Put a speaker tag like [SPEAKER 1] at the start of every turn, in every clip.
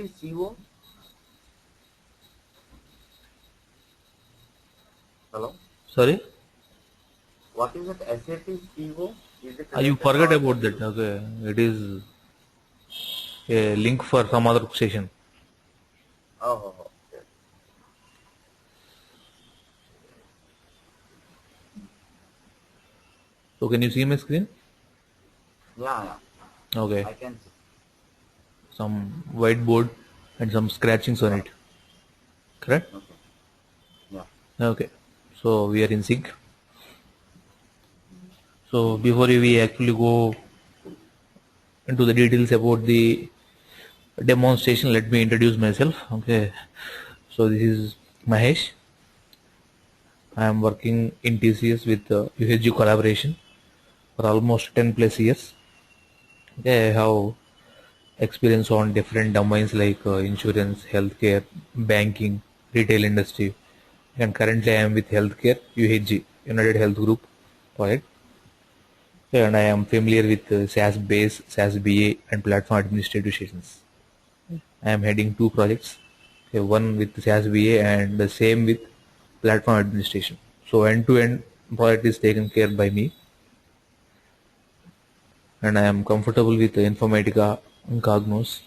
[SPEAKER 1] is CO? Hello?
[SPEAKER 2] Sorry?
[SPEAKER 1] What is it? SAP CO? Is it
[SPEAKER 2] You
[SPEAKER 1] related
[SPEAKER 2] forget
[SPEAKER 1] or
[SPEAKER 2] about that. Okay. It is a link for some other session.
[SPEAKER 1] Okay.
[SPEAKER 2] So can you see my screen?
[SPEAKER 1] Yeah.
[SPEAKER 2] Okay.
[SPEAKER 1] I can see.
[SPEAKER 2] Some whiteboard and some scratchings on
[SPEAKER 1] Yeah.
[SPEAKER 2] it. Correct?
[SPEAKER 1] Okay. Yeah.
[SPEAKER 2] Okay. So we are in sync. So before we actually go into the details about the demonstration, let me introduce myself. Okay. So this is Mahesh. I am working in TCS with UHG collaboration for almost 10 plus years. Okay, I have experience on different domains like insurance, healthcare, banking, retail industry, and currently I am with healthcare UHG United Health Group project. And I am familiar with SAS base, SAS BA, and platform administrative sessions. I am heading two projects, okay, one with SAS BA and the same with platform administration. So end to end project is taken care by me, and I am comfortable with Informatica, Cognos,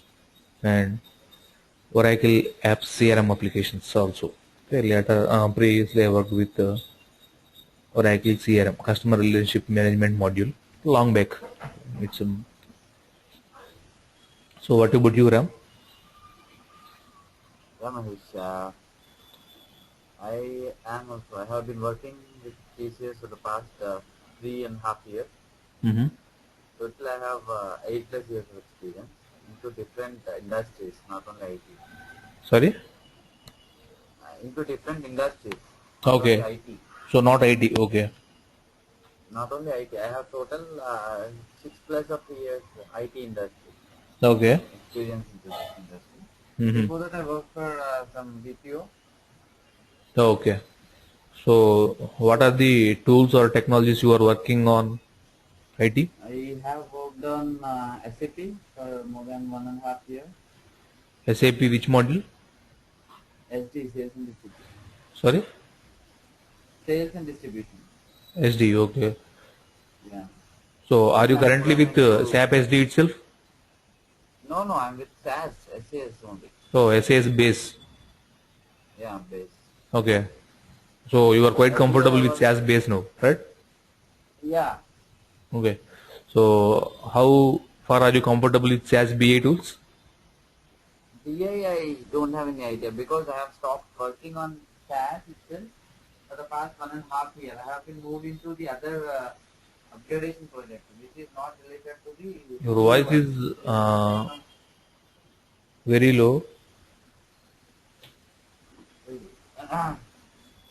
[SPEAKER 2] and Oracle apps CRM applications also. Okay, later, previously I worked with Oracle CRM, Customer Relationship Management module, long back. It's so. What about you, Ram?
[SPEAKER 1] Yeah, Mahesh. I have been working with TCS for the past 3.5 years.
[SPEAKER 2] Mm-hmm.
[SPEAKER 1] Total, I have 8 plus years of experience into different industries, not only IT.
[SPEAKER 2] Sorry.
[SPEAKER 1] Into different industries, not only
[SPEAKER 2] Okay.
[SPEAKER 1] IT.
[SPEAKER 2] So not IT. Okay.
[SPEAKER 1] Not only IT. I have total 6 plus of years IT industry
[SPEAKER 2] Okay.
[SPEAKER 1] experience into this industry.
[SPEAKER 2] Mm-hmm.
[SPEAKER 1] Before that, I worked for some BPO.
[SPEAKER 2] Okay. So what are the tools or technologies you are working on IT?
[SPEAKER 1] I have worked on SAP for more than 1.5 years.
[SPEAKER 2] SAP which module?
[SPEAKER 1] SD, sales and distribution.
[SPEAKER 2] Sorry?
[SPEAKER 1] Sales and distribution.
[SPEAKER 2] SD. Okay.
[SPEAKER 1] Yeah.
[SPEAKER 2] So are
[SPEAKER 1] Then
[SPEAKER 2] you
[SPEAKER 1] I
[SPEAKER 2] currently
[SPEAKER 1] moved
[SPEAKER 2] with
[SPEAKER 1] into
[SPEAKER 2] SAP SD itself?
[SPEAKER 1] no, I'm with SAS only.
[SPEAKER 2] Oh, SAS base.
[SPEAKER 1] Yeah, base.
[SPEAKER 2] Okay. So you are quite
[SPEAKER 1] Earlier
[SPEAKER 2] comfortable
[SPEAKER 1] I
[SPEAKER 2] with
[SPEAKER 1] was
[SPEAKER 2] SAS base now, right?
[SPEAKER 1] yeah.
[SPEAKER 2] Okay. So how far are you comfortable with SAS BA tools?
[SPEAKER 1] BI I don't have any idea because I have stopped working on SAS itself for the past 1.5 years. I have been moved into the other upgradation project, which is not related to the
[SPEAKER 2] Your voice
[SPEAKER 1] UI.
[SPEAKER 2] is
[SPEAKER 1] It is based on
[SPEAKER 2] very low.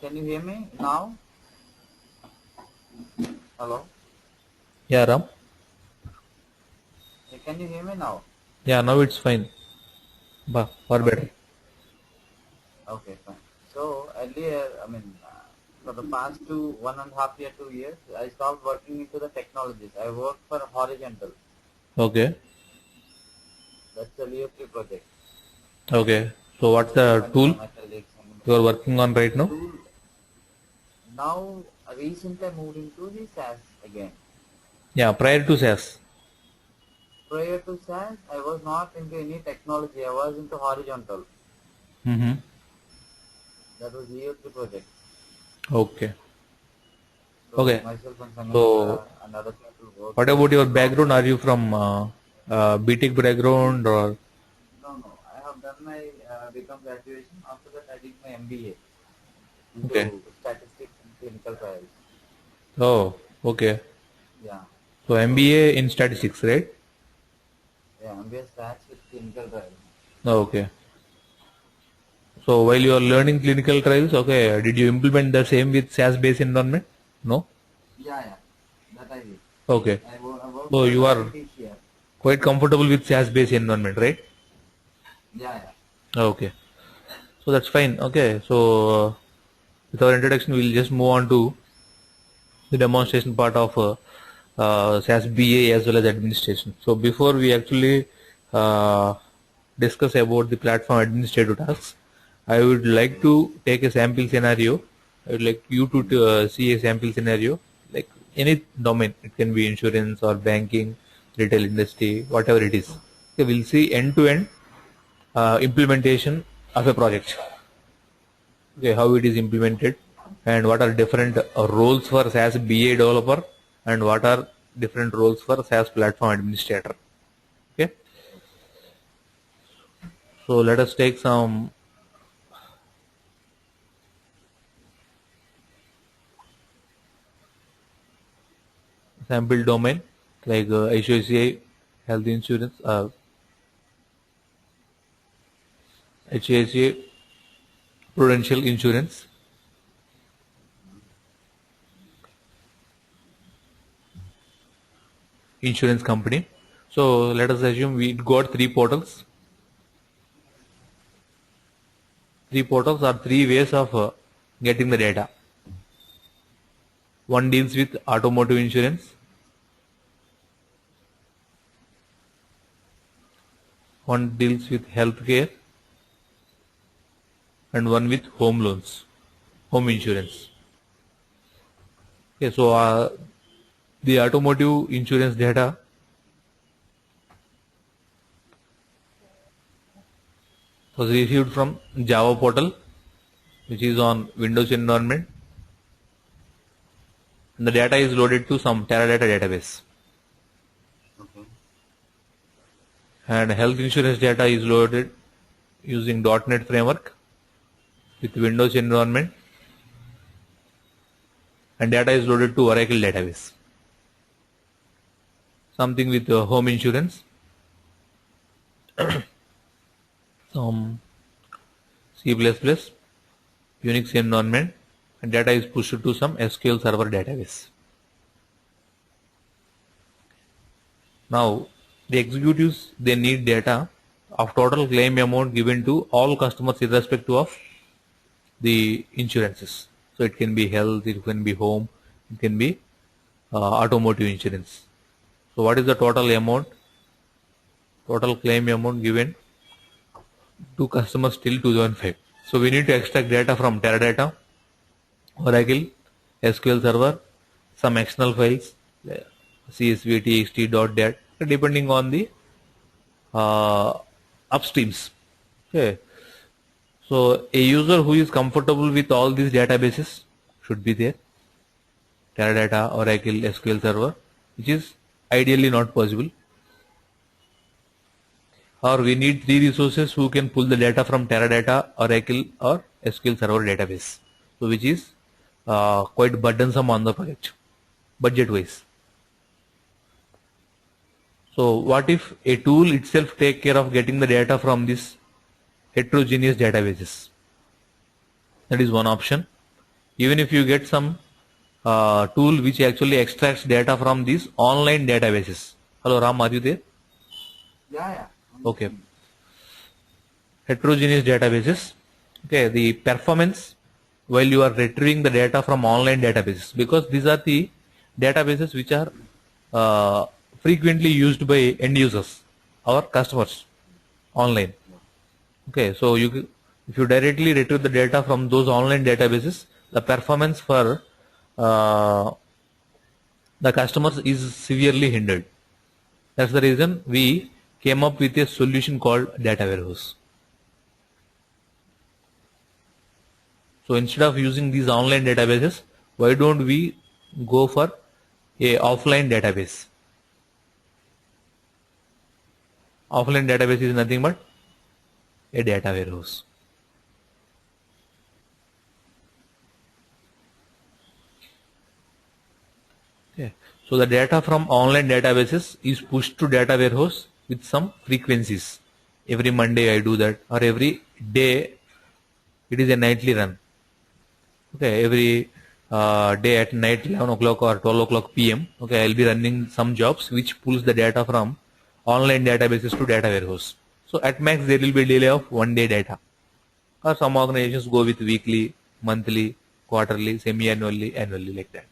[SPEAKER 1] can you hear me now? Hello?
[SPEAKER 2] Yeah, Ram.
[SPEAKER 1] Can you hear me now?
[SPEAKER 2] Yeah, now it's fine. Far better.
[SPEAKER 1] Okay. Okay, fine. So earlier, for the past 1.5 year, 2 years, I stopped working into the technologies. I work for horizontal.
[SPEAKER 2] Okay.
[SPEAKER 1] That's a VO3 project.
[SPEAKER 2] Okay. So what's
[SPEAKER 1] Me
[SPEAKER 2] the
[SPEAKER 1] and
[SPEAKER 2] tool
[SPEAKER 1] my colleagues.
[SPEAKER 2] you are working on right now?
[SPEAKER 1] Tool. Now, recently I moved into the SAS again.
[SPEAKER 2] Yeah, prior to SAS.
[SPEAKER 1] Prior to SAS, I was not into any technology. I was into horizontal.
[SPEAKER 2] Mm-hmm.
[SPEAKER 1] That was VO3 project.
[SPEAKER 2] Okay.
[SPEAKER 1] So
[SPEAKER 2] Okay.
[SPEAKER 1] myself and Sangamitra
[SPEAKER 2] So
[SPEAKER 1] and other people worked
[SPEAKER 2] what
[SPEAKER 1] for
[SPEAKER 2] about your
[SPEAKER 1] long
[SPEAKER 2] background? Are
[SPEAKER 1] time.
[SPEAKER 2] you from BTech background or?
[SPEAKER 1] No. I have done my become graduation. After that, I did my MBA
[SPEAKER 2] Okay.
[SPEAKER 1] into statistics and clinical trials.
[SPEAKER 2] Oh, okay.
[SPEAKER 1] Yeah.
[SPEAKER 2] So
[SPEAKER 1] So
[SPEAKER 2] MBA in statistics, right?
[SPEAKER 1] yeah, MBA stats with clinical trials.
[SPEAKER 2] Oh, okay. So while you are learning clinical trials, okay, did you implement the same with SAS-based environment? No?
[SPEAKER 1] Yeah. That I did.
[SPEAKER 2] Okay.
[SPEAKER 1] I worked
[SPEAKER 2] So
[SPEAKER 1] for
[SPEAKER 2] you are
[SPEAKER 1] TCS.
[SPEAKER 2] quite comfortable with SAS-based environment, right?
[SPEAKER 1] Yeah.
[SPEAKER 2] Okay. So that's fine. Okay. So with our introduction, we'll just move on to the demonstration part of SAS BA as well as administration. So before we actually uh, discuss about the platform administrative tasks, I would like to take a sample scenario. I would like you to see a sample scenario, like any domain. It can be insurance or banking, retail industry, whatever it is. Okay, we'll see end-to-end implementation of a project. Okay, how it is implemented, and what are different roles for SAS BA developer, and what are different roles for SAS platform administrator. Okay, so let us take some sample domain like HOCA health insurance, HOCA prudential insurance, insurance company. So let us assume we got three portals. Three portals are three ways of getting the data. One deals with automotive insurance, one deals with healthcare, and one with home loans, home insurance. Okay, so the automotive insurance data was received from Java portal, which is on Windows environment. And the data is loaded to some Teradata database.
[SPEAKER 1] Okay.
[SPEAKER 2] And health insurance data is loaded using .NET framework with Windows environment, and data is loaded to Oracle database. Something with home insurance, some C++, Unix environment, and data is pushed to some SQL Server database. Now, the executives, they need data of total claim amount given to all customers irrespective of the insurances. So it can be health, it can be home, it can be automotive insurance. So what is the total amount, total claim amount given to customers till 2005? So we need to extract data from Teradata, Oracle, SQL Server, some external files, CSV, TXT, .dat, depending on the upstreams. Okay. So a user who is comfortable with all these databases should be there. Teradata, Oracle, SQL Server, which is ideally not possible. Or we need three resources who can pull the data from Teradata, Oracle, or SQL Server database. So which is quite burdensome on the project, budget wise. So what if a tool itself take care of getting the data from these heterogeneous databases? That is one option. Even if you get some tool which actually extracts data from these online databases. Hello Ram, are you there?
[SPEAKER 1] Yeah.
[SPEAKER 2] Okay. Heterogeneous databases. Okay, the performance while you are retrieving the data from online databases, because these are the databases which are frequently used by end users or customers online. Okay, so if you directly retrieve the data from those online databases, the performance for the customers is severely hindered. That's the reason we came up with a solution called data warehouse. So instead of using these online databases, why don't we go for a offline database? Offline database is nothing but a data warehouse. Okay. So the data from online databases is pushed to data warehouse with some frequencies. Every Monday I do that, or every day it is a nightly run. Okay, every day at night 11 o'clock or 12 o'clock PM, okay, I'll be running some jobs which pulls the data from online databases to data warehouse. So at max there will be a delay of 1 day data, or some organizations go with weekly, monthly, quarterly, semi-annually, annually, like that.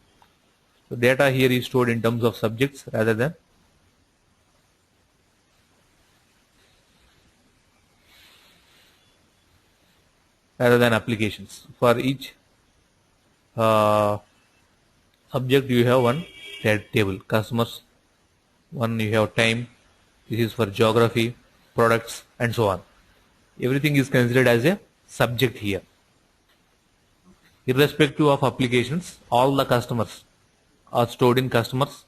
[SPEAKER 2] So data here is stored in terms of subjects rather than rather than applications. For each subject you have one table. Customers, one you have time. This is for geography, products, and so on. Everything is considered as a subject here. Irrespective of applications, all the customers are stored in customers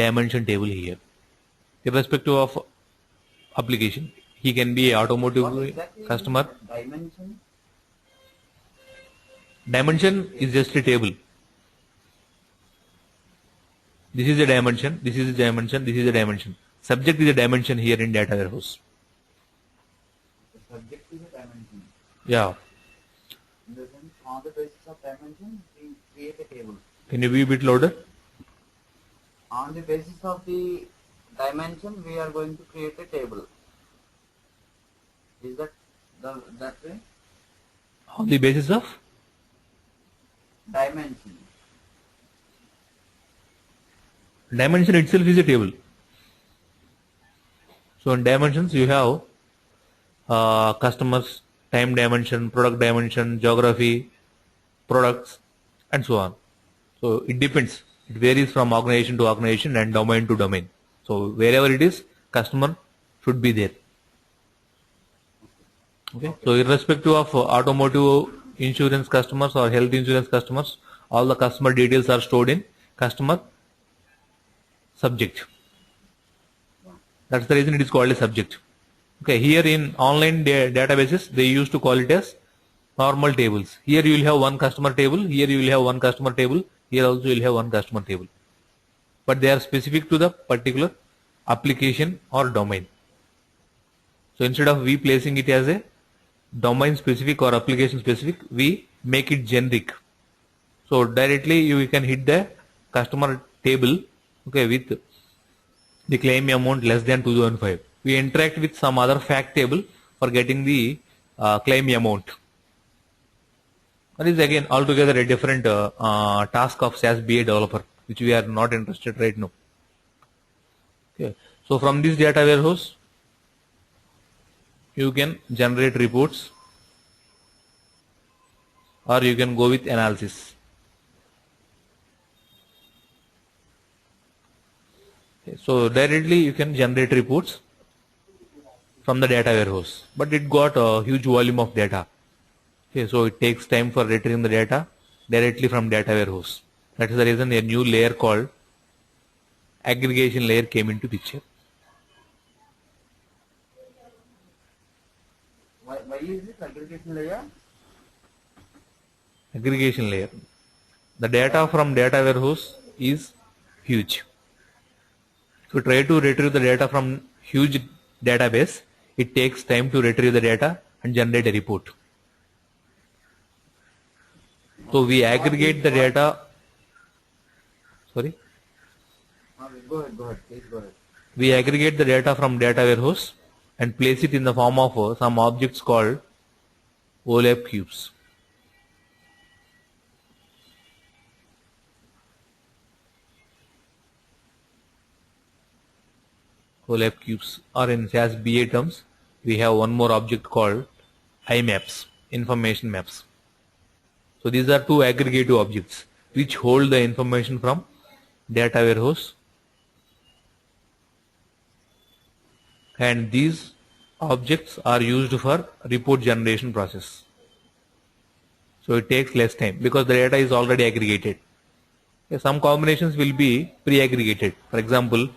[SPEAKER 2] dimension table here. Irrespective of application, he can be a
[SPEAKER 1] What
[SPEAKER 2] automotive
[SPEAKER 1] exactly is
[SPEAKER 2] customer.
[SPEAKER 1] dimension?
[SPEAKER 2] Dimension is just a table. This is a dimension, this is a dimension, this is a dimension. Subject is a dimension here in data warehouse.
[SPEAKER 1] The subject is a dimension.
[SPEAKER 2] Yeah.
[SPEAKER 1] In the sense, on the basis of dimension, we create a table.
[SPEAKER 2] Can you be a bit louder?
[SPEAKER 1] On the basis of the dimension, we are going to create a table. Is that that way?
[SPEAKER 2] On the basis of
[SPEAKER 1] Dimension.
[SPEAKER 2] dimension itself is a table. So in dimensions you have customers, time dimension, product dimension, geography, products, and so on. So it depends. It varies from organization to organization and domain to domain. So wherever it is, customer should be there. Okay. So irrespective of automotive insurance customers or health insurance customers, all the customer details are stored in customer subject. That's the reason it is called a subject. Okay. Here in online databases, they used to call it as normal tables. Here you will have one customer table. Here you will have one customer table. Here also you will have one customer table. But they are specific to the particular application or domain. So instead of we placing it as a domain specific or application specific, we make it generic. So directly you can hit the customer table, okay, with the claim amount less than 2005. We interact with some other fact table for getting the claim amount. That is again altogether a different task of SAS BI developer, which we are not interested right now. Okay. So from this data warehouse, you can generate reports or you can go with analysis. Okay. So directly you can generate reports from the data warehouse, but it got a huge volume of data. Okay, so it takes time for retrieving the data directly from data warehouse. That is the reason a new layer called aggregation layer came into picture.
[SPEAKER 1] Why is this aggregation layer?
[SPEAKER 2] Aggregation layer. The data from data warehouse is huge. So try to retrieve the data from huge database. It takes time to retrieve the data and generate a report. So we aggregate the data. Sorry.
[SPEAKER 1] Go ahead, please go ahead.
[SPEAKER 2] We aggregate the data from data warehouse and place it in the form of some objects called OLAP cubes. OLAP cubes, or in SAS BI terms, we have one more object called IMAPs, information maps. So these are two aggregative objects which hold the information from data warehouse, and these objects are used for report generation process. So it takes less time because the data is already aggregated. Okay, some combinations will be pre-aggregated. For example,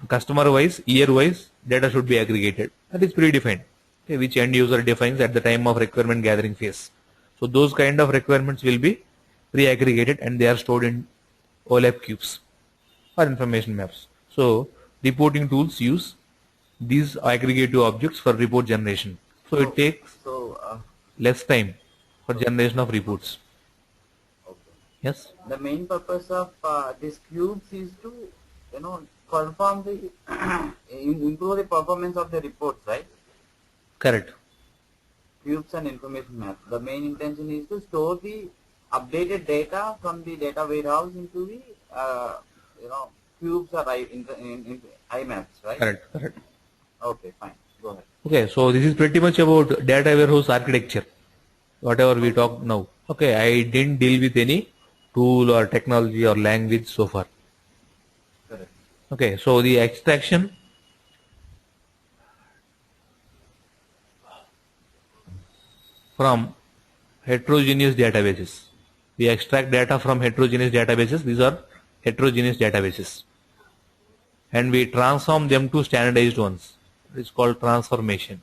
[SPEAKER 2] customer wise, year wise, data should be aggregated. That is predefined, okay, which end user defines at the time of requirement gathering phase. So those kind of requirements will be pre-aggregated and they are stored in OLAP cubes or information maps. So reporting tools use these aggregative objects for report generation. So it takes less time for generation of reports.
[SPEAKER 1] Okay.
[SPEAKER 2] Yes.
[SPEAKER 1] The main purpose of these cubes is to, perform the improve the performance of the reports, right?
[SPEAKER 2] Correct.
[SPEAKER 1] Cubes and information maps. The main intention is to store the updated data from the data warehouse into the cubes or IMAPs, right?
[SPEAKER 2] Correct.
[SPEAKER 1] Okay, fine. Go ahead.
[SPEAKER 2] Okay, so this is pretty much about data warehouse architecture. whatever we talk now. Okay, I didn't deal with any tool or technology or language so far.
[SPEAKER 1] Correct.
[SPEAKER 2] Okay, so the extraction from heterogeneous databases. We extract data from heterogeneous databases. These are heterogeneous databases. And we transform them to standardized ones. It's called transformation.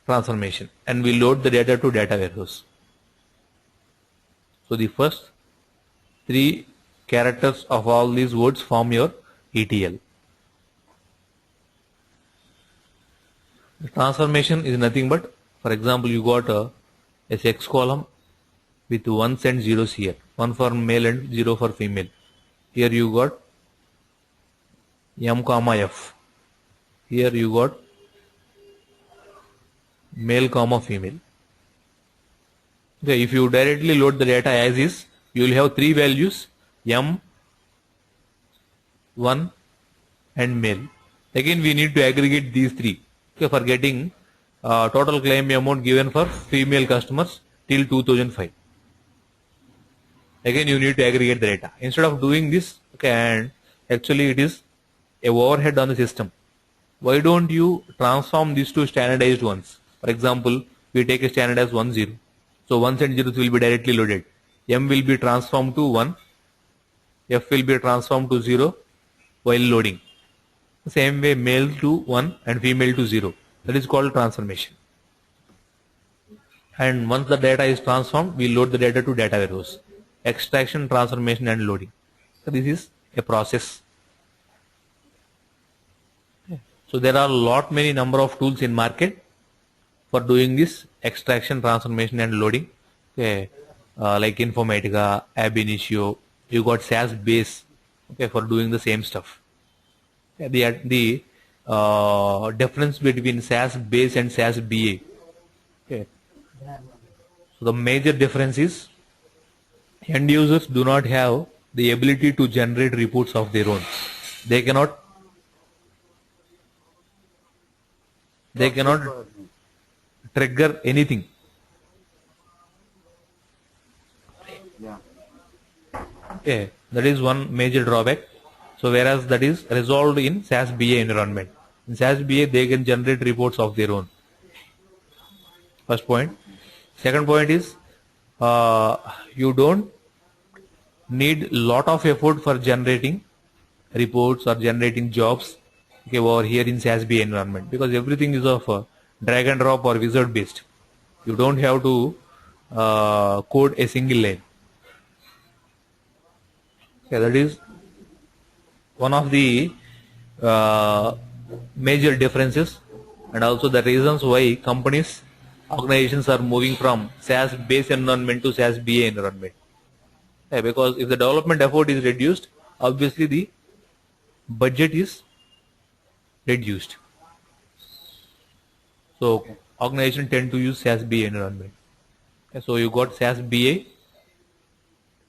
[SPEAKER 2] Transformation. And we load the data to data warehouse. So the first three characters of all these words form your ETL. The transformation is nothing but, for example, you got a sex column with ones and zeros here, one for male and zero for female. Here you got M comma F. Here you got male comma female. Okay, if you directly load the data as is, you will have three values, M, 1 and male. Again we need to aggregate these three, okay, for getting total claim amount given for female customers till 2005. Again you need to aggregate the data. Instead of doing this, okay, and actually it is a overhead on the system. Why don't you transform these to standardized ones? For example, we take a standard as 1 0. So ones and zeros will be directly loaded. M will be transformed to 1, F will be transformed to 0 while loading. Same way male to 1 and female to 0. That is called transformation. And once the data is transformed, we load the data to data warehouse. Extraction, transformation and loading. So this is a process. So there are many number of tools in market for doing this extraction, transformation and loading. Okay, like Informatica, Ab Initio, you got SAS base, okay, for doing the same stuff. Okay, the difference between SAS base and SAS BA. Okay. So the major difference is end users do not have the ability to generate reports of their own. They cannot trigger anything.
[SPEAKER 1] Yeah.
[SPEAKER 2] Okay, that is one major drawback. So whereas that is resolved in SAS BA environment. In SAS BA they can generate reports of their own. First point. Second point is you don't need lot of effort for generating reports or generating jobs, okay, over here in SAS BA environment, because everything is of drag and drop or wizard based. You don't have to code a single line. Okay, that is one of the major differences, and also the reasons why companies, organizations are moving from SAS based environment to SAS BA environment. Okay, because if the development effort is reduced, obviously the budget is reduced. So organizations tend to use SAS BA environment. Okay, so you got SAS BA.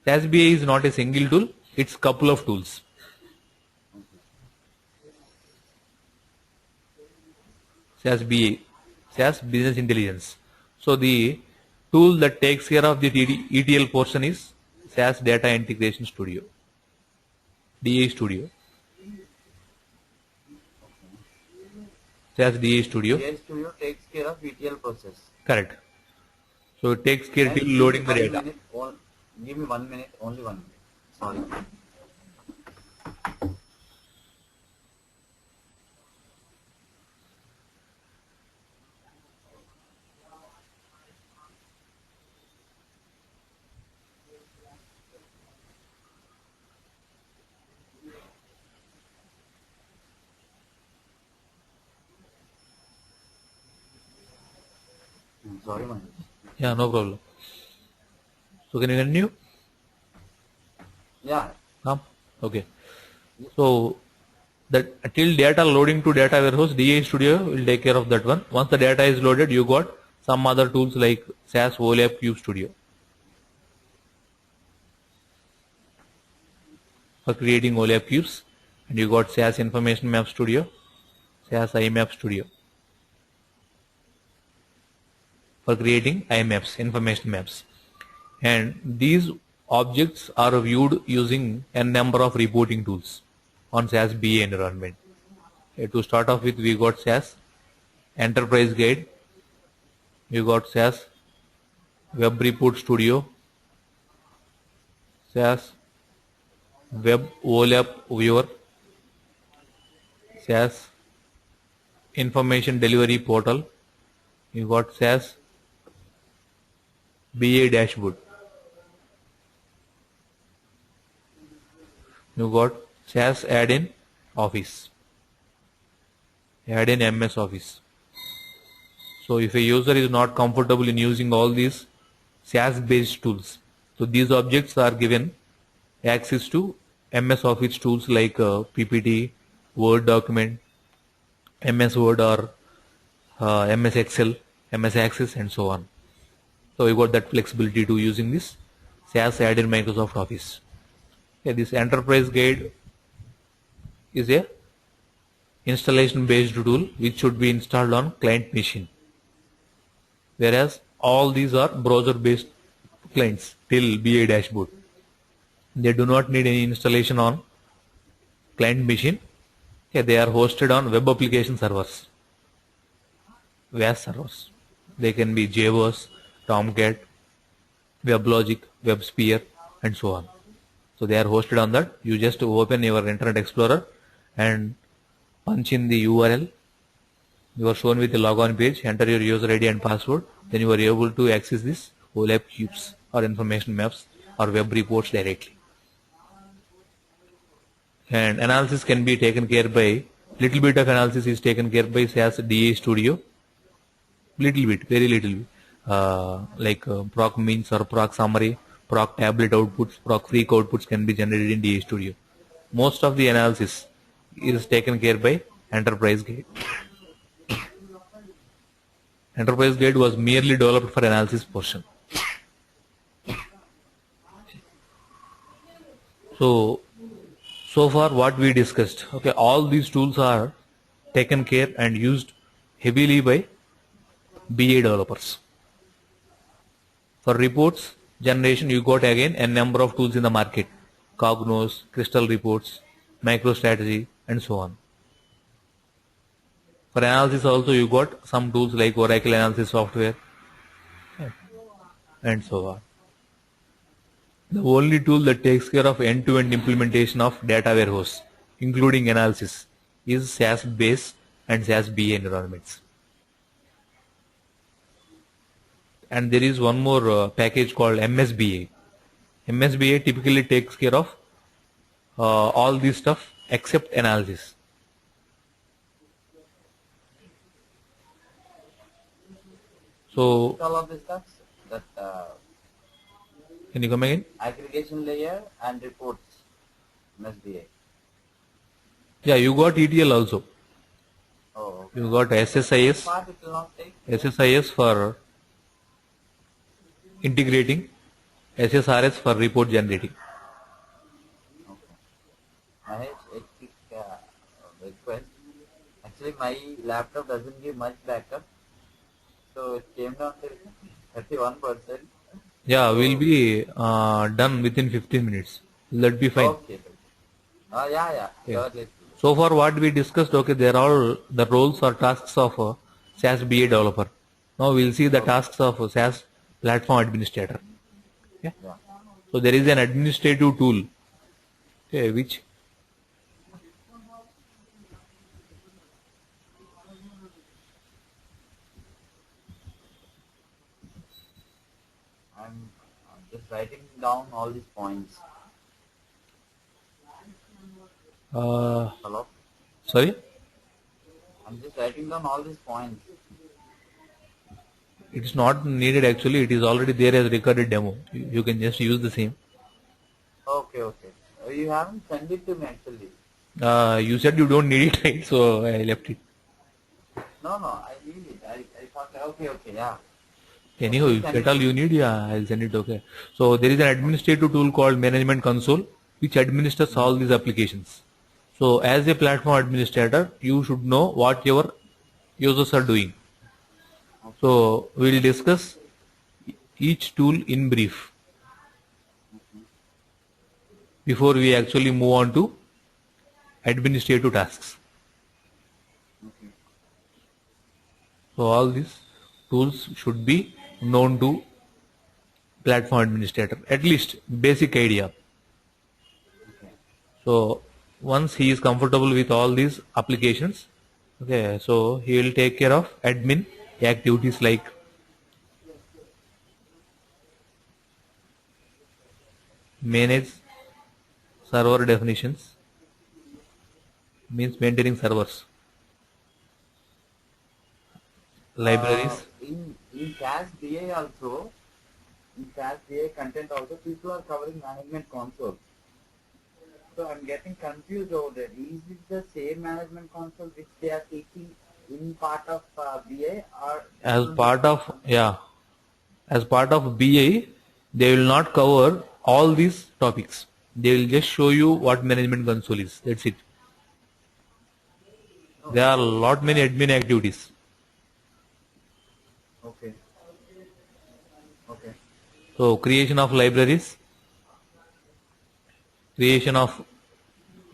[SPEAKER 2] SAS BA is not a single tool; it's couple of tools. SAS BA, SAS Business Intelligence. So the tool that takes care of the ETL portion is SAS Data Integration Studio, DA Studio. SAS DA Studio.
[SPEAKER 1] DA Studio takes care of ETL process.
[SPEAKER 2] Correct. So it takes care till
[SPEAKER 1] And
[SPEAKER 2] loading the data.
[SPEAKER 1] Give me 1 minute, only 1 minute. Sorry. Sorry, man.
[SPEAKER 2] Yeah, no problem. So can you continue?
[SPEAKER 1] Yeah.
[SPEAKER 2] Okay. So that till data loading to data warehouse, DA Studio will take care of that one. Once the data is loaded, you got some other tools like SAS OLAP Cube Studio for creating OLAP cubes, and you got SAS Information Map Studio, SAS IMAP Studio. for creating IMAPs, information maps. And these objects are viewed using a number of reporting tools on SAS BA environment. To start off with, we got SAS Enterprise Guide, we got SAS Web Report Studio, SAS Web OLAP Viewer, SAS Information Delivery Portal, we got SAS BA Dashboard, you got SAS Add-in Office, Add-in MS Office. So if a user is not comfortable in using all these SAS based tools, so these objects are given access to MS Office tools like PPT, Word document, MS Word or MS Excel, MS Access and so on. So we got that flexibility to using this SAS add-in Microsoft Office. Okay, this enterprise guide is a installation based tool which should be installed on client machine, whereas all these are browser based clients till BA dashboard. They do not need any installation on client machine. Okay, they are hosted on web application servers, WAS servers. They can be JBoss, Tomcat, WebLogic, WebSphere and so on. So they are hosted on that. You just open your Internet Explorer and punch in the URL. You are shown with the logon page, enter your user ID and password, then you are able to access this OLAP cubes or information maps or web reports directly. And analysis can be taken care by, little bit of analysis is taken care by SAS DA Studio, little bit, very little bit, like proc means or proc summary, proc tablet outputs, proc freak outputs can be generated in DA Studio. Most of the analysis is taken care by Enterprise Guide. Enterprise Guide was merely developed for analysis portion. So far what we discussed, okay, all these tools are taken care and used heavily by BA developers. For reports generation, you got again a number of tools in the market, Cognos, Crystal Reports, MicroStrategy and so on. For analysis also you got some tools like Oracle Analysis Software and so on. The only tool that takes care of end-to-end implementation of data warehouse, including analysis, is SAS base and SAS BA environments. And there is one more package called MSBA. MSBA typically takes care of all this stuff except analysis. So
[SPEAKER 1] all of this stuff that
[SPEAKER 2] can you come again?
[SPEAKER 1] aggregation layer and reports MSBA.
[SPEAKER 2] Yeah, you got ETL also.
[SPEAKER 1] Oh, okay.
[SPEAKER 2] You got SSIS.
[SPEAKER 1] Part it will not take.
[SPEAKER 2] SSIS for integrating, SSRS for report generating.
[SPEAKER 1] Okay. Mahesh, a quick request. Actually, my laptop doesn't give much backup, so it came down to 31%.
[SPEAKER 2] Yeah, we'll be done within 15 minutes. Will that be fine?
[SPEAKER 1] Okay. Yeah. Sure, let's do.
[SPEAKER 2] So far what we discussed, okay, they're all the roles or tasks of a SAS BA developer. Now we'll see the tasks of a SAS platform administrator. Okay?
[SPEAKER 1] Yeah.
[SPEAKER 2] So there is an administrative tool, okay, which
[SPEAKER 1] I'm just writing down all these points. Hello?
[SPEAKER 2] sorry,
[SPEAKER 1] I'm just writing down all these points.
[SPEAKER 2] it's not needed actually, it is already there as recorded demo. You can just use the same.
[SPEAKER 1] Okay. You haven't sent it to me actually.
[SPEAKER 2] You said you don't need it, right? So I left it.
[SPEAKER 1] No, I need it. I thought, okay, yeah.
[SPEAKER 2] Anyhow, if at all you need, yeah, I'll send it, okay. So there is an administrative tool called Management Console which administers all these applications. So as a platform administrator, you should know what your users are doing.
[SPEAKER 1] Okay.
[SPEAKER 2] So we will discuss each tool in brief before we actually move on to administrative tasks.
[SPEAKER 1] Okay.
[SPEAKER 2] So all these tools should be known to platform administrator, at least basic idea.
[SPEAKER 1] Okay.
[SPEAKER 2] So once he is comfortable with all these applications, okay, so he will take care of admin activities like manage server definitions, means maintaining servers, libraries.
[SPEAKER 1] In SAS BI also, in SAS BI content also, people are covering management console. So I'm getting confused over there. Is it the same management console which they are teaching in part of BA or
[SPEAKER 2] As
[SPEAKER 1] different
[SPEAKER 2] part
[SPEAKER 1] management
[SPEAKER 2] of,
[SPEAKER 1] console?
[SPEAKER 2] yeah, as part of BI, they will not cover all these topics. They will just show you what management console is. That's it.
[SPEAKER 1] Oh,
[SPEAKER 2] There are a
[SPEAKER 1] so
[SPEAKER 2] lot many admin activities.
[SPEAKER 1] okay, okay,
[SPEAKER 2] So creation of libraries, creation of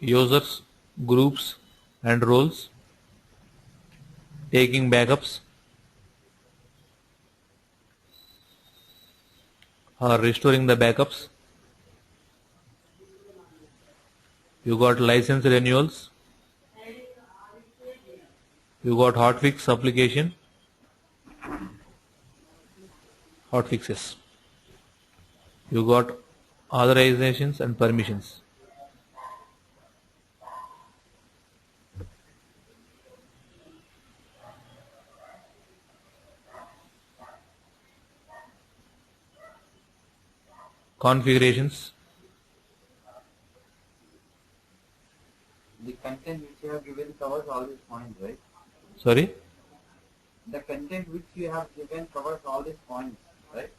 [SPEAKER 2] users, groups and roles, taking backups or restoring the backups. You got license renewals, you got hotfix application, hotfixes. You got authorizations and permissions. Configurations.
[SPEAKER 1] the content which you have given covers all these points, right?
[SPEAKER 2] Sorry,
[SPEAKER 1] The content which you have given covers all these points, right?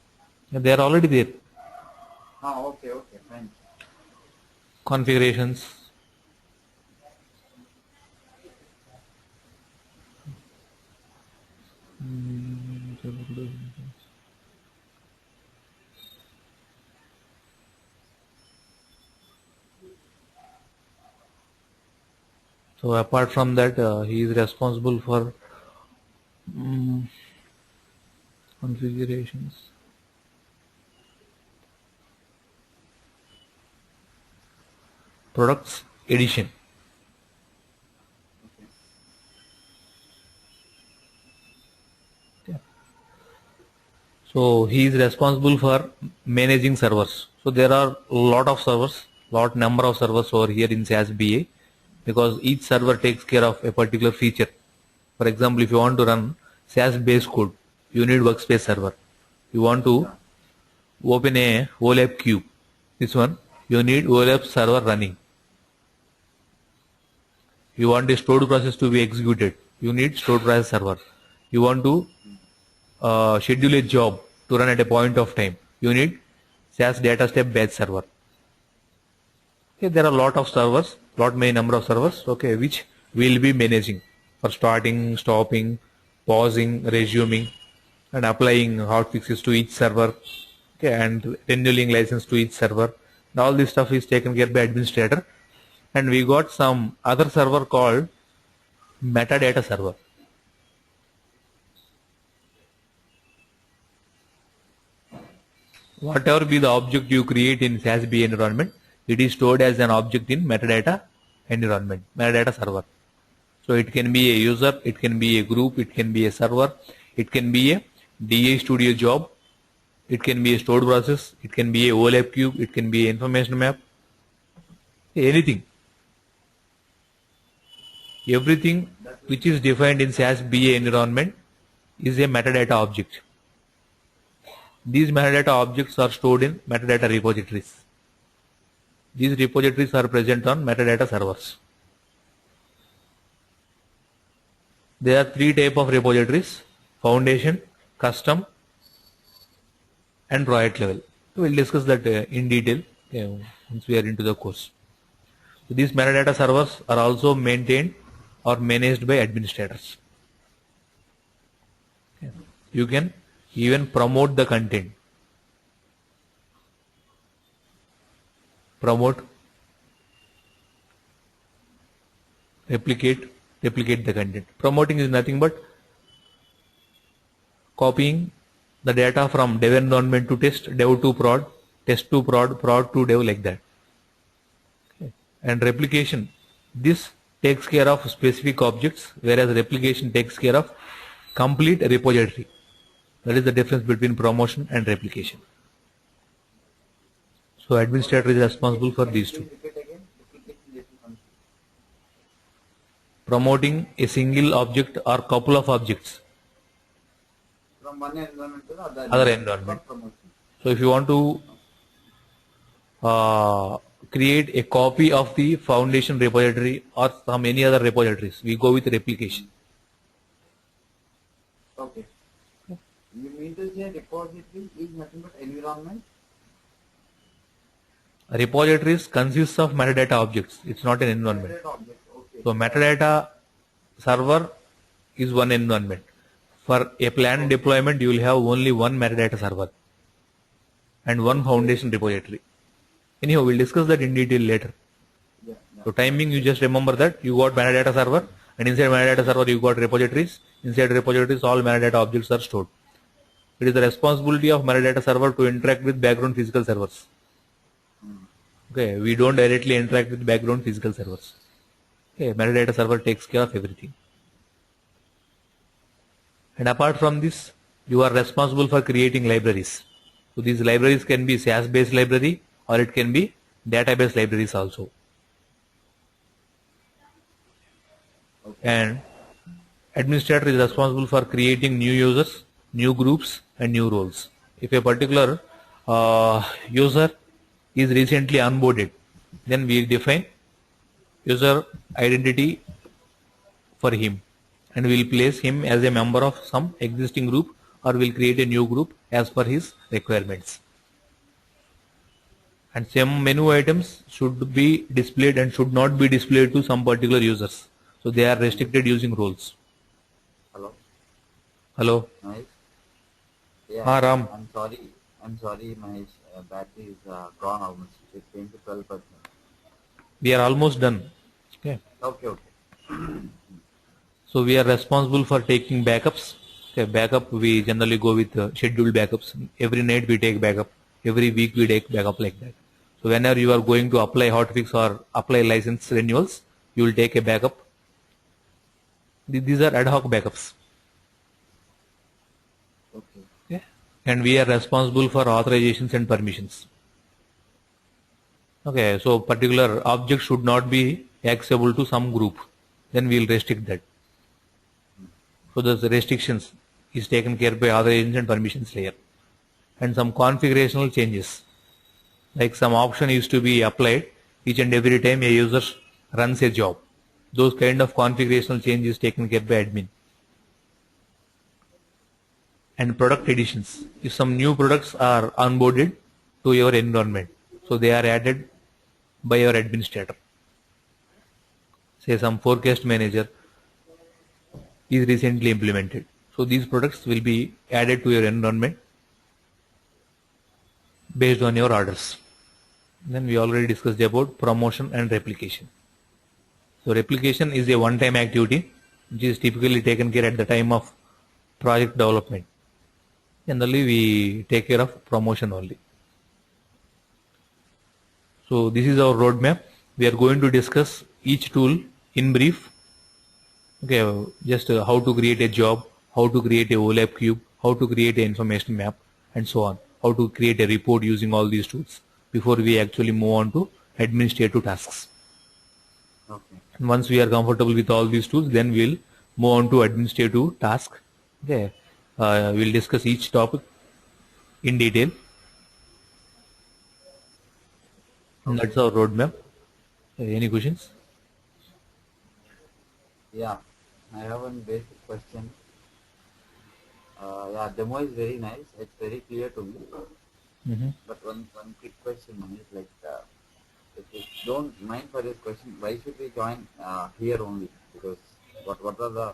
[SPEAKER 2] they are already there.
[SPEAKER 1] Ah, okay, okay, fine.
[SPEAKER 2] Configurations. So apart from that, he is responsible for configurations. Products edition.
[SPEAKER 1] Okay.
[SPEAKER 2] So he is responsible for managing servers. So there are a lot of servers, lot number of servers over here in SAS BA, because each server takes care of a particular feature. For example, if you want to run SAS base code, you need workspace server. You want to
[SPEAKER 1] Yeah.
[SPEAKER 2] open a OLAP queue. This one, you need OLAP server running. You want a stored process to be executed. You need stored process server. You want to schedule a job to run at a point of time. You need SAS data step batch server. Okay, there are a lot of servers, lot many number of servers. Okay, which we will be managing for starting, stopping, pausing, resuming, and applying hotfixes to each server. Okay, and renewing license to each server. And all this stuff is taken care by administrator. And we got some other server called metadata server. Whatever be the object you create in SAS B environment, it is stored as an object in metadata environment, metadata server. So it can be a user, it can be a group, it can be a server, it can be a DA studio job, it can be a stored process, it can be a OLAP cube, it can be a information map, anything. Everything
[SPEAKER 1] That's
[SPEAKER 2] which is defined in SAS BA environment is a metadata object. These metadata objects are stored in metadata repositories. These repositories are present on metadata servers. There are three types of repositories: foundation, custom, and royalty level. So we'll discuss that in detail once we are into the course. So these metadata servers are also maintained or managed by administrators. Okay. you can even promote the content. Promote, replicate, replicate the content. Promoting is nothing but copying the data from dev environment to test, dev to prod, test to prod, prod to dev, like that. Okay. And replication, this takes care of specific objects, whereas replication takes care of complete repository. That is the difference between promotion and replication. So administrator is responsible for these two.
[SPEAKER 1] Please repeat again. Replication little function.
[SPEAKER 2] Promoting a single object or couple of objects,
[SPEAKER 1] From one environment to the
[SPEAKER 2] other environment.
[SPEAKER 1] for promotion.
[SPEAKER 2] So if you want to create a copy of the foundation repository or some any other repositories, we go with replication.
[SPEAKER 1] Okay. You mean to say repository is nothing but environment?
[SPEAKER 2] Repositories consists of metadata objects. It's not an environment.
[SPEAKER 1] Metadata object. Okay.
[SPEAKER 2] So metadata server is one environment. For a planned deployment, you will have only one metadata server and one foundation repository. Anyhow, we'll discuss that in detail later.
[SPEAKER 1] Yeah,
[SPEAKER 2] So timing, you just remember that you got metadata server, and inside metadata server you got repositories. Inside repositories, all metadata objects are stored. It is the responsibility of metadata server to interact with background physical servers. Okay, we don't directly interact with background physical servers. Okay, metadata server takes care of everything. And apart from this, you are responsible for creating libraries. So these libraries can be SAS based library or it can be database libraries also.
[SPEAKER 1] Okay.
[SPEAKER 2] And administrator is responsible for creating new users, new groups and new roles. If a particular user is recently onboarded, then we define user identity for him and we'll place him as a member of some existing group or we'll create a new group as per his requirements. And some menu items should be displayed and should not be displayed to some particular users. So they are restricted using roles.
[SPEAKER 1] Hello.
[SPEAKER 2] Hello.
[SPEAKER 1] Nice. Yeah.
[SPEAKER 2] Ah, Ram.
[SPEAKER 1] I'm sorry, Mahesh. Battery is gone almost. It came to 12%.
[SPEAKER 2] We are almost done. Okay.
[SPEAKER 1] Okay.
[SPEAKER 2] So we are responsible for taking backups. Okay, backup we generally go with scheduled backups. Every night we take backup. Every week we take backup, like that. So whenever you are going to apply hotfix or apply license renewals, you will take a backup. These are ad hoc backups.
[SPEAKER 1] Okay.
[SPEAKER 2] And we are responsible for authorizations and permissions. Okay, so particular object should not be accessible to some group. Then we will restrict that. So the restrictions is taken care by authorizations and permissions layer. And some configurational changes, like some option is to be applied each and every time a user runs a job. Those kind of configurational changes taken care by admin. And product additions, if some new products are onboarded to your environment, so they are added by your administrator. Say some forecast manager is recently implemented, so these products will be added to your environment based on your orders. Then we already discussed about promotion and replication. So replication is a one-time activity which is typically taken care at the time of project development. Generally we take care of promotion only. So this is our roadmap. We are going to discuss each tool in brief. Okay, just how to create a job, how to create a OLAP cube, how to create an information map, and so on. How to create a report using all these tools before we actually move on to administrative tasks.
[SPEAKER 1] Okay.
[SPEAKER 2] And once we are comfortable with all these tools, then we'll move on to administrative task. Okay, we'll discuss each topic in detail. And that's our roadmap. Any questions?
[SPEAKER 1] Yeah, I have one basic question. Yeah, demo is very nice. It's very clear to me. But one quick question is like, if you don't mind for this question, why should we join here only? Because what are the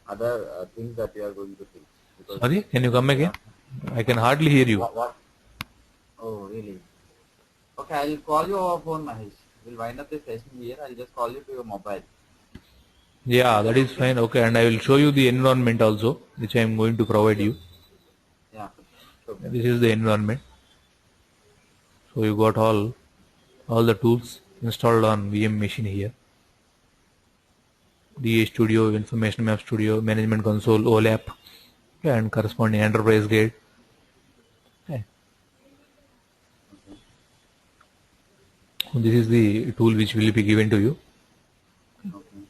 [SPEAKER 1] other things that you are going to teach? because
[SPEAKER 2] Sorry, can you come again?
[SPEAKER 1] yeah.
[SPEAKER 2] I can hardly hear you.
[SPEAKER 1] What? Oh, really? Okay, I'll call you over phone, Mahesh. We'll wind up the session here. I'll just call you to your mobile.
[SPEAKER 2] Yeah,
[SPEAKER 1] Is
[SPEAKER 2] that
[SPEAKER 1] that
[SPEAKER 2] is
[SPEAKER 1] okay?
[SPEAKER 2] fine. Okay, and I will show you the environment also, which I am going to provide
[SPEAKER 1] Sure.
[SPEAKER 2] you.
[SPEAKER 1] Yeah. Sure.
[SPEAKER 2] This is the environment. So you got all the tools installed on VM machine here. DA Studio, Information Map Studio, Management Console, OLAP, okay, and corresponding enterprise guide. Okay.
[SPEAKER 1] Okay.
[SPEAKER 2] So this is the tool which will be given to you.
[SPEAKER 1] Okay.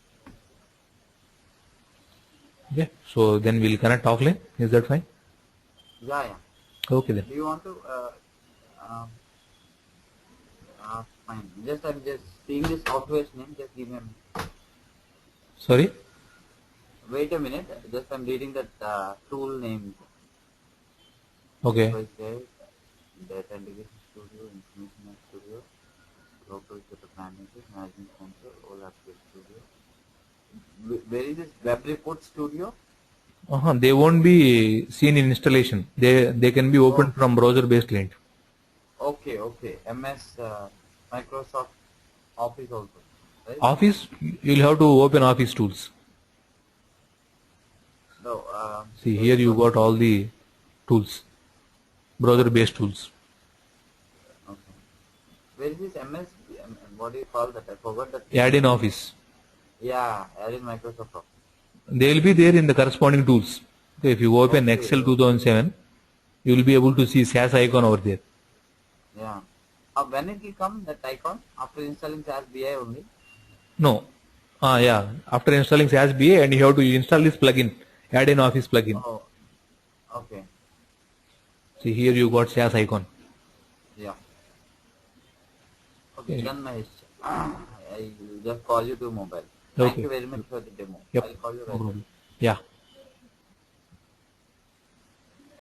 [SPEAKER 2] Okay. So then we'll connect offline. Is that fine?
[SPEAKER 1] Yeah, yeah.
[SPEAKER 2] Okay then.
[SPEAKER 1] Do you want to? Fine. I'm just seeing this software's name. Just give me a minute.
[SPEAKER 2] Sorry.
[SPEAKER 1] Wait a minute. Just I'm reading that tool name.
[SPEAKER 2] Okay.
[SPEAKER 1] Enterprise Guide, Data Integration Studio, Information Map Studio, Local Data Management, Management Console, all Application Studio. Where is this Web Report Studio?
[SPEAKER 2] They won't be seen in installation. They can be opened
[SPEAKER 1] Oh,
[SPEAKER 2] from browser based link.
[SPEAKER 1] okay, okay. MS Microsoft Office also, right?
[SPEAKER 2] Office, you'll have to open Office tools.
[SPEAKER 1] No,
[SPEAKER 2] See
[SPEAKER 1] there
[SPEAKER 2] here
[SPEAKER 1] is
[SPEAKER 2] you
[SPEAKER 1] one.
[SPEAKER 2] got all the tools, browser
[SPEAKER 1] Okay,
[SPEAKER 2] based tools.
[SPEAKER 1] okay. Where is this MS? What do you call that? I forgot that
[SPEAKER 2] Add in
[SPEAKER 1] name.
[SPEAKER 2] Office.
[SPEAKER 1] Yeah, add in Microsoft Office.
[SPEAKER 2] They will be there in the corresponding tools. Okay, if you open
[SPEAKER 1] Okay,
[SPEAKER 2] Excel
[SPEAKER 1] okay.
[SPEAKER 2] 2007, you will be able to see SAS icon over there.
[SPEAKER 1] Yeah. When it will come, that icon? After installing SAS BI only?
[SPEAKER 2] No. Yeah. After installing SAS BA and you have to install this plugin, add in Office plugin.
[SPEAKER 1] Oh, okay.
[SPEAKER 2] See here you got SAS icon.
[SPEAKER 1] Yeah. Okay,
[SPEAKER 2] Okay.
[SPEAKER 1] done, Mahesh. I will just call you to mobile. Thank
[SPEAKER 2] Okay.
[SPEAKER 1] you very much for the demo.
[SPEAKER 2] Yep.
[SPEAKER 1] I'll call you
[SPEAKER 2] No
[SPEAKER 1] right away.
[SPEAKER 2] problem. Yeah.